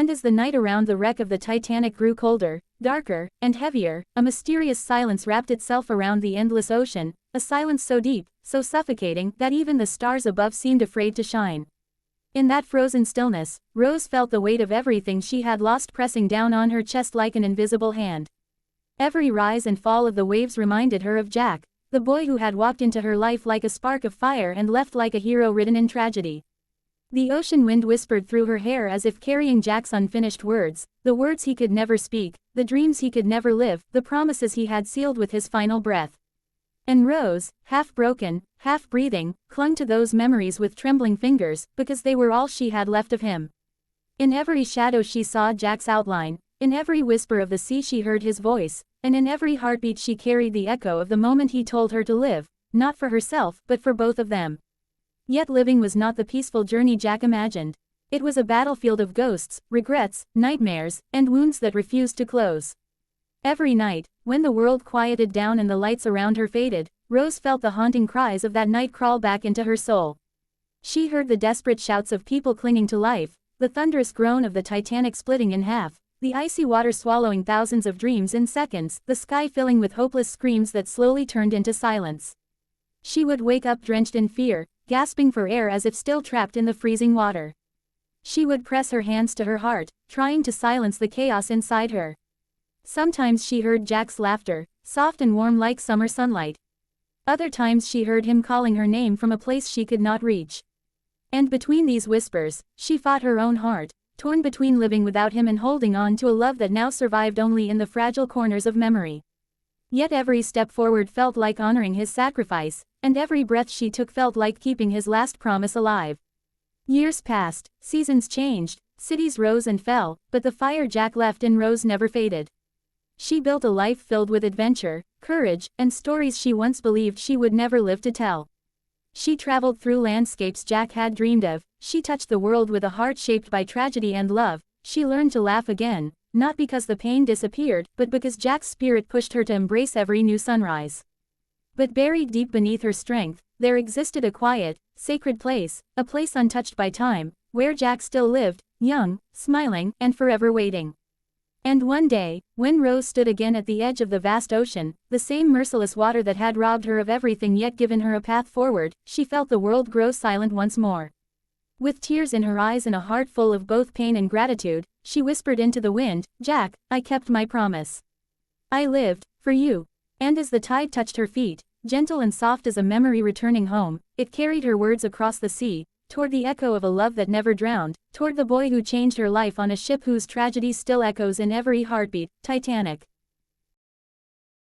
And as the night around the wreck of the Titanic grew colder, darker, and heavier, a mysterious silence wrapped itself around the endless ocean, a silence so deep, so suffocating, that even the stars above seemed afraid to shine. In that frozen stillness, Rose felt the weight of everything she had lost pressing down on her chest like an invisible hand. Every rise and fall of the waves reminded her of Jack, the boy who had walked into her life like a spark of fire and left like a hero written in tragedy. The ocean wind whispered through her hair as if carrying Jack's unfinished words, the words he could never speak, the dreams he could never live, the promises he had sealed with his final breath. And Rose, half broken, half breathing, clung to those memories with trembling fingers, because they were all she had left of him. In every shadow she saw Jack's outline, in every whisper of the sea she heard his voice, and in every heartbeat she carried the echo of the moment he told her to live, not for herself, but for both of them. Yet living was not the peaceful journey Jack imagined. It was a battlefield of ghosts, regrets, nightmares, and wounds that refused to close. Every night, when the world quieted down and the lights around her faded, Rose felt the haunting cries of that night crawl back into her soul. She heard the desperate shouts of people clinging to life, the thunderous groan of the Titanic splitting in half, the icy water swallowing thousands of dreams in seconds, the sky filling with hopeless screams that slowly turned into silence. She would wake up drenched in fear, gasping for air as if still trapped in the freezing water. She would press her hands to her heart, trying to silence the chaos inside her. Sometimes she heard Jack's laughter, soft and warm like summer sunlight. Other times she heard him calling her name from a place she could not reach. And between these whispers, she fought her own heart, torn between living without him and holding on to a love that now survived only in the fragile corners of memory. Yet every step forward felt like honoring his sacrifice, and every breath she took felt like keeping his last promise alive. Years passed, seasons changed, cities rose and fell, but the fire Jack left in Rose never faded. She built a life filled with adventure, courage, and stories she once believed she would never live to tell. She traveled through landscapes Jack had dreamed of, she touched the world with a heart shaped by tragedy and love, she learned to laugh again, not because the pain disappeared, but because Jack's spirit pushed her to embrace every new sunrise. But buried deep beneath her strength, there existed a quiet, sacred place, a place untouched by time, where Jack still lived, young, smiling, and forever waiting. And one day, when Rose stood again at the edge of the vast ocean, the same merciless water that had robbed her of everything yet given her a path forward, she felt the world grow silent once more. With tears in her eyes and a heart full of both pain and gratitude, she whispered into the wind, "Jack, I kept my promise. I lived, for you." And as the tide touched her feet, gentle and soft as a memory returning home, it carried her words across the sea, toward the echo of a love that never drowned, toward the boy who changed her life on a ship whose tragedy still echoes in every heartbeat, Titanic.